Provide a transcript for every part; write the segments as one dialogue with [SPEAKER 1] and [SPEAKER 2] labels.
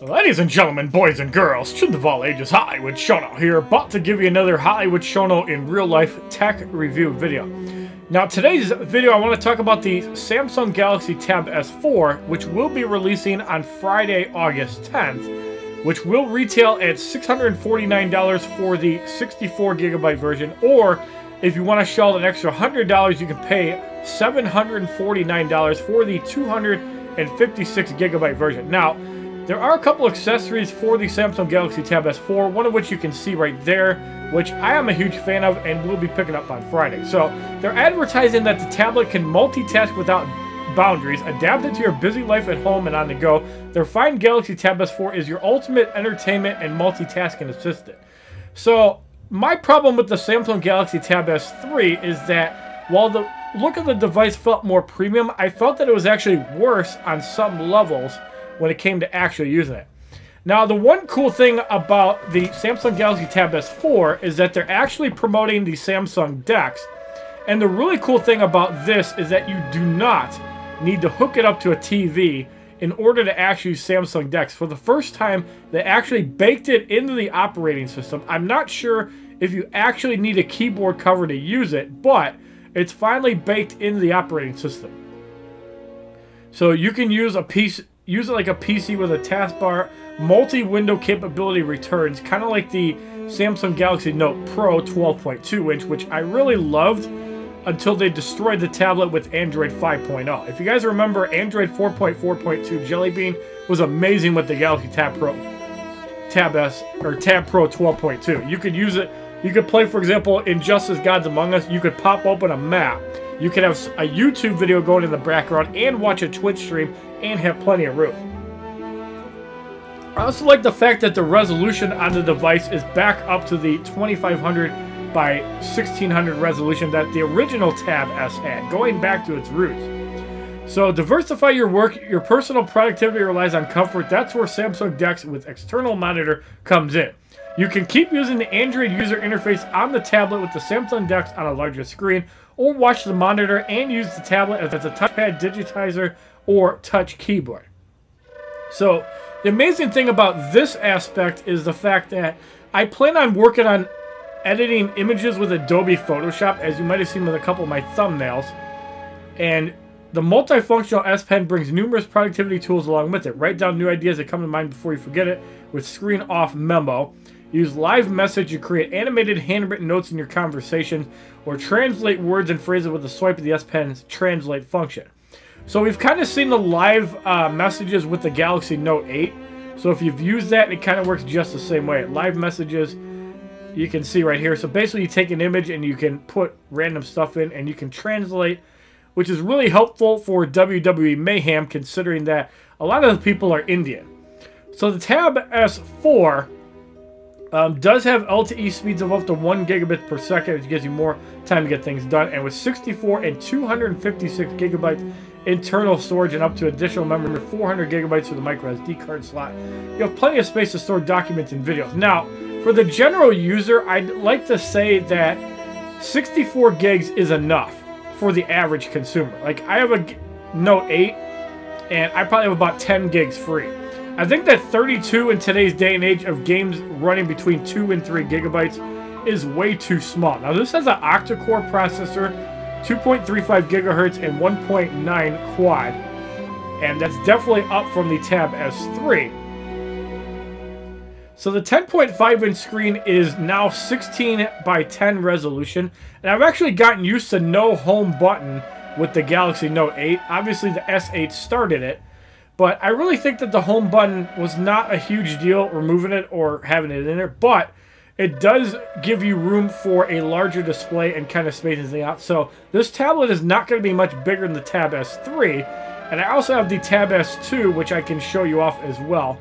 [SPEAKER 1] Ladies and gentlemen, boys and girls, children of all ages, HollywoodShono here, about to give you another HollywoodShono in real life tech review video. Now today's video I want to talk about the Samsung Galaxy Tab S4, which will be releasing on Friday, August 10th, which will retail at $649 for the 64GB version, or if you want to shell an extra $100, you can pay $749 for the 256GB version. Now, there are a couple accessories for the Samsung Galaxy Tab S4, one of which you can see right there, which I am a huge fan of and will be picking up on Friday. So, they're advertising that the tablet can multitask without boundaries, adapted to your busy life at home and on the go. Their fine Galaxy Tab S4 is your ultimate entertainment and multitasking assistant. So, my problem with the Samsung Galaxy Tab S3 is that while the look of the device felt more premium, I felt that it was actually worse on some levels when it came to actually using it. Now, the one cool thing about the Samsung Galaxy Tab S4 is that they're actually promoting the Samsung DeX. And the really cool thing about this is that you do not need to hook it up to a TV in order to actually use Samsung DeX. For the first time, they actually baked it into the operating system. I'm not sure if you actually need a keyboard cover to use it, but it's finally baked into the operating system. So you can use a piece. Use it like a PC with a taskbar. Multi-window capability returns, kind of like the Samsung Galaxy Note Pro 12.2 inch, which I really loved until they destroyed the tablet with Android 5.0. If you guys remember, Android 4.4.2 Jelly Bean was amazing with the Galaxy Tab Pro, Tab S or Tab Pro 12.2. You could use it. You could play, for example, Injustice: Gods Among Us. You could pop open a map. You could have a YouTube video going in the background and watch a Twitch stream and have plenty of room. I also like the fact that the resolution on the device is back up to the 2500 by 1600 resolution that the original Tab S had, going back to its roots. So diversify your work. Your personal productivity relies on comfort. That's where Samsung DeX with external monitor comes in. You can keep using the Android user interface on the tablet with the Samsung DeX on a larger screen, or watch the monitor and use the tablet as a touchpad digitizer or touch keyboard. So the amazing thing about this aspect is the fact that I plan on working on editing images with Adobe Photoshop, as you might have seen with a couple of my thumbnails. And the multifunctional S Pen brings numerous productivity tools along with it. Write down new ideas that come to mind before you forget it with screen off memo. Use live message to create animated handwritten notes in your conversation, or translate words and phrases with a swipe of the S Pen's translate function. So we've kind of seen the live messages with the Galaxy Note 8. So if you've used that, it kind of works just the same way. Live messages, you can see right here. So basically you take an image and you can put random stuff in and you can translate, which is really helpful for WWE Mayhem, considering that a lot of the people are Indian. So the Tab S4 does have LTE speeds of up to 1 gigabit per second, which gives you more time to get things done. And with 64 and 256 gigabytes internal storage and up to additional memory, 400 gigabytes for the micro SD card slot, you have plenty of space to store documents and videos. Now, for the general user, I'd like to say that 64 gigs is enough for the average consumer. Like, I have a Note 8, and I probably have about 10 gigs free. I think that 32 in today's day and age of games running between 2 and 3 gigabytes is way too small. Now, this has an octa-core processor, 2.35 gigahertz, and 1.9 quad. And that's definitely up from the Tab S3. So the 10.5-inch screen is now 16 by 10 resolution. And I've actually gotten used to no home button with the Galaxy Note 8. Obviously, the S8 started it. But I really think that the home button was not a huge deal, removing it or having it in there. But it does give you room for a larger display and kind of spacing things out. So this tablet is not going to be much bigger than the Tab S3. And I also have the Tab S2, which I can show you off as well.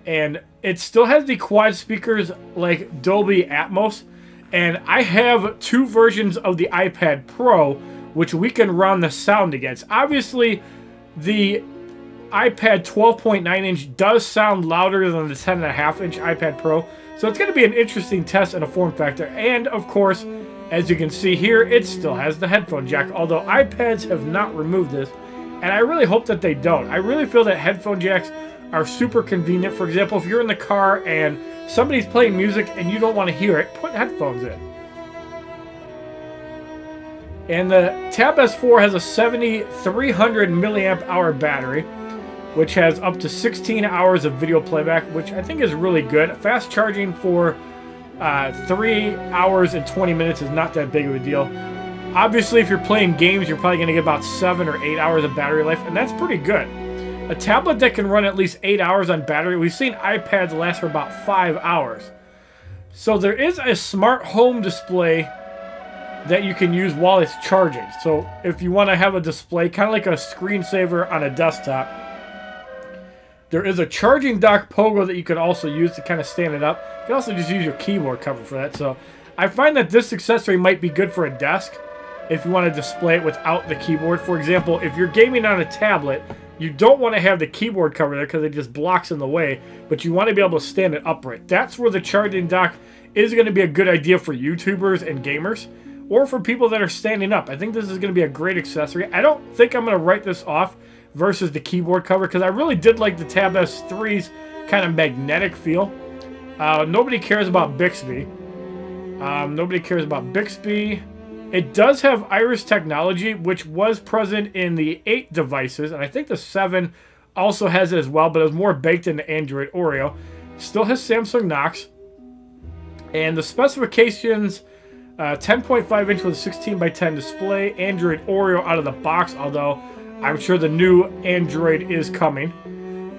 [SPEAKER 1] And it still has the quad speakers like Dolby Atmos. And I have two versions of the iPad Pro, which we can run the sound against. Obviously, the iPad 12.9-inch does sound louder than the 10.5-inch iPad Pro. So it's going to be an interesting test and a form factor. And, of course, as you can see here, it still has the headphone jack. Although iPads have not removed this. And I really hope that they don't. I really feel that headphone jacks are super convenient. For example, if you're in the car and somebody's playing music and you don't want to hear it, put headphones in. And the Tab S4 has a 7300 milliamp hour battery, which has up to 16 hours of video playback, which I think is really good. Fast charging for 3 hours and 20 minutes is not that big of a deal. Obviously, if you're playing games, you're probably going to get about 7 or 8 hours of battery life, and that's pretty good. A tablet that can run at least 8 hours on battery, we've seen iPads last for about 5 hours. So there is a smart home display that you can use while it's charging. So if you want to have a display, kind of like a screensaver on a desktop, there is a charging dock pogo that you can also use to kind of stand it up. You can also just use your keyboard cover for that. So I find that this accessory might be good for a desk if you want to display it without the keyboard. For example, if you're gaming on a tablet, you don't want to have the keyboard cover there because it just blocks in the way, but you want to be able to stand it upright. That's where the charging dock is going to be a good idea for YouTubers and gamers, or for people that are standing up. I think this is going to be a great accessory. I don't think I'm going to write this off versus the keyboard cover, because I really did like the Tab S3's kind of magnetic feel. Nobody cares about Bixby. Nobody cares about Bixby. It does have iris technology, which was present in the 8 devices, and I think the 7 also has it as well, but it was more baked into Android Oreo. Still has Samsung Knox. And the specifications, 10.5 inch with a 16 by 10 display, Android Oreo out of the box, although I'm sure the new Android is coming.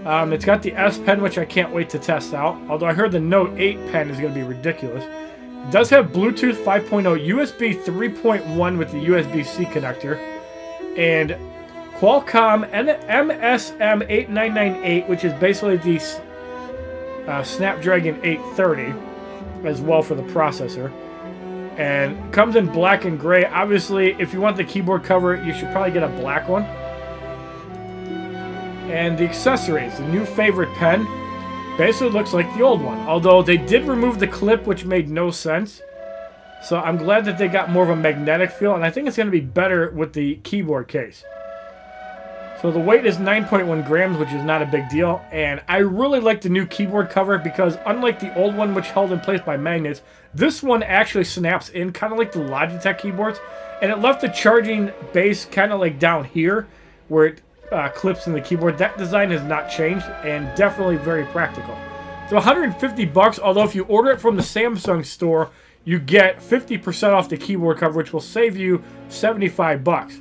[SPEAKER 1] It's got the S Pen, which I can't wait to test out, although I heard the Note 8 Pen is going to be ridiculous. It does have Bluetooth 5.0, USB 3.1 with the USB-C connector, and Qualcomm MSM 8998, which is basically the Snapdragon 830 as well for the processor. And comes in black and gray. Obviously, if you want the keyboard cover, you should probably get a black one. And the accessories, the new favorite pen, basically looks like the old one. Although they did remove the clip, which made no sense. So I'm glad that they got more of a magnetic feel, and I think it's going to be better with the keyboard case. So the weight is 9.1 grams, which is not a big deal. And I really like the new keyboard cover because unlike the old one, which held in place by magnets, this one actually snaps in, kind of like the Logitech keyboards. And it left the charging base kind of like down here, where it clips in the keyboard. That design has not changed, and definitely very practical. So 150 bucks, although if you order it from the Samsung store, you get 50% off the keyboard cover, which will save you 75 bucks.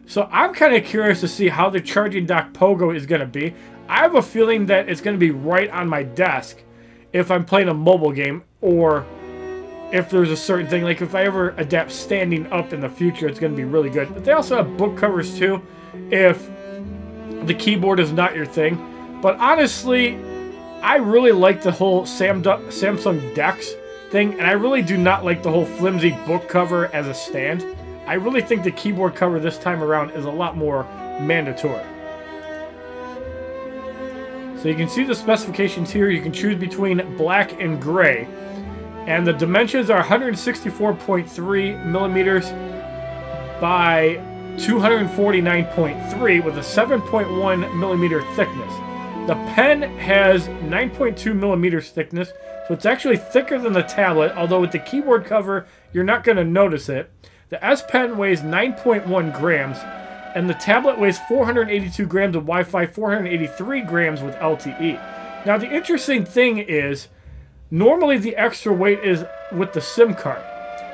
[SPEAKER 1] So I'm kind of curious to see how the charging dock pogo is going to be. I have a feeling that it's going to be right on my desk if I'm playing a mobile game, or if there's a certain thing, like if I ever adapt standing up in the future, it's going to be really good. But they also have book covers too, if the keyboard is not your thing. But honestly, I really like the whole Samsung DeX thing, and I really do not like the whole flimsy book cover as a stand. I really think the keyboard cover this time around is a lot more mandatory. So you can see the specifications here. You can choose between black and gray. And the dimensions are 164.3 millimeters by 249.3 with a 7.1 millimeter thickness. The pen has 9.2 millimeters thickness, so it's actually thicker than the tablet, although with the keyboard cover, you're not going to notice it. The S Pen weighs 9.1 grams, and the tablet weighs 482 grams with Wi-Fi, 483 grams with LTE. Now, the interesting thing is, normally the extra weight is with the SIM card.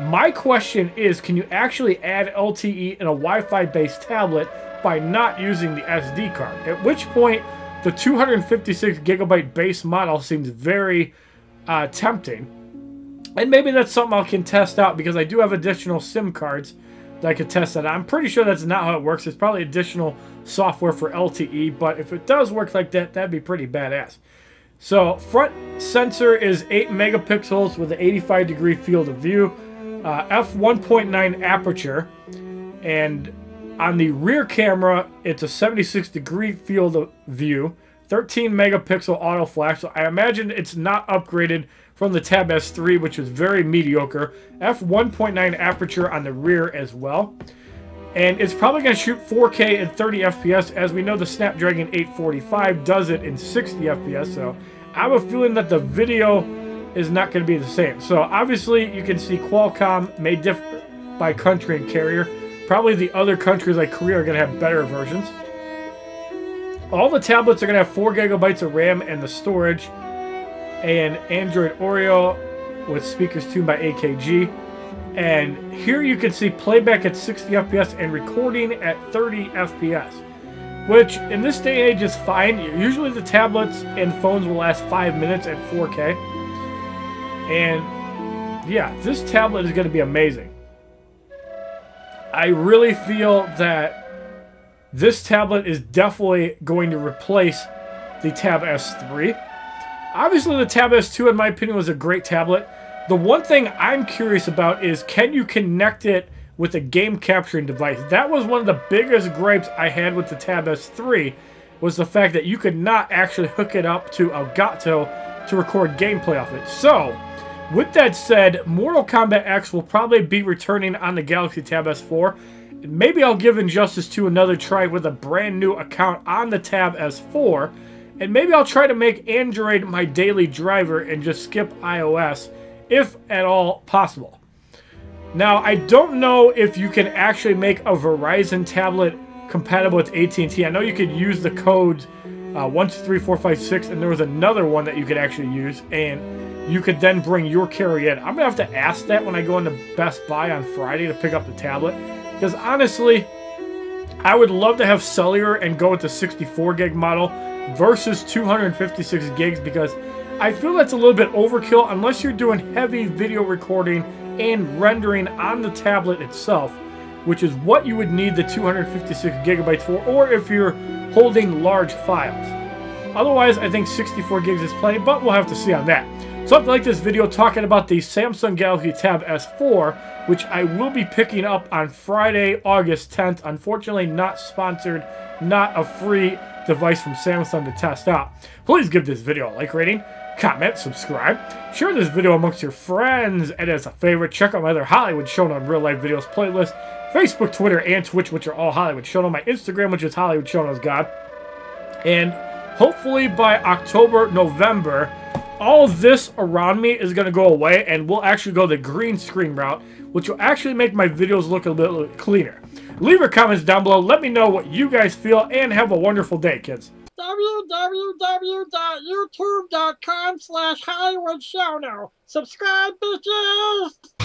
[SPEAKER 1] My question is, can you actually add LTE in a Wi-Fi based tablet by not using the SD card? At which point, the 256 gigabyte base model seems very tempting. And maybe that's something I can test out, because I do have additional SIM cards that I could test that out. I'm pretty sure that's not how it works. It's probably additional software for LTE, but if it does work like that, that'd be pretty badass. So, front sensor is 8 megapixels with an 85-degree field of view, f1.9 aperture, and on the rear camera, it's a 76-degree field of view, 13 megapixel auto flash. So I imagine it's not upgraded from the Tab S3, which was very mediocre. f1.9 aperture on the rear as well. And it's probably going to shoot 4K and 30 FPS. As we know, the Snapdragon 845 does it in 60 FPS. So I have a feeling that the video is not going to be the same. So obviously, you can see Qualcomm may differ by country and carrier. Probably the other countries like Korea are going to have better versions. All the tablets are going to have 4 gigabytes of RAM and the storage. And Android Oreo with speakers tuned by AKG. And here you can see playback at 60 FPS and recording at 30 FPS. Which, in this day and age, is fine. Usually the tablets and phones will last 5 minutes at 4K. And, yeah, this tablet is going to be amazing. I really feel that this tablet is definitely going to replace the Tab S3. Obviously, the Tab S2, in my opinion, was a great tablet. The one thing I'm curious about is, can you connect it with a game capturing device? That was one of the biggest gripes I had with the Tab S3, was the fact that you could not actually hook it up to Elgato to record gameplay off it. So, with that said, Mortal Kombat X will probably be returning on the Galaxy Tab S4. Maybe I'll give Injustice 2 another try with a brand new account on the Tab S4. And maybe I'll try to make Android my daily driver and just skip iOS, if at all possible. Now, I don't know if you can actually make a Verizon tablet compatible with AT&T. I know you could use the codes 1, 2, 3, 4, 5, 6, and there was another one that you could actually use, and you could then bring your carrier in. I'm going to have to ask that when I go into Best Buy on Friday to pick up the tablet, because honestly, I would love to have cellular and go with the 64 gig model versus 256 gigs, because I feel that's a little bit overkill unless you're doing heavy video recording and rendering on the tablet itself, which is what you would need the 256 gigabytes for, or if you're holding large files. Otherwise, I think 64 gigs is plenty, but we'll have to see on that. So if you like this video talking about the Samsung Galaxy Tab S4, which I will be picking up on Friday, August 10th. Unfortunately, not sponsored, not a free device from Samsung to test out. Please give this video a like rating, comment, subscribe, share this video amongst your friends, and as a favorite, check out my other HollywoodShono and real life videos playlist, Facebook, Twitter, and Twitch, which are all HollywoodShono, my Instagram, which is HollywoodShono'sGod. And hopefully by October, November, all this around me is going to go away, and we'll actually go the green screen route, which will actually make my videos look a little cleaner. Leave your comments down below. Let me know what you guys feel, and have a wonderful day, kids.
[SPEAKER 2] www.youtube.com/HollywoodShono. Subscribe, bitches!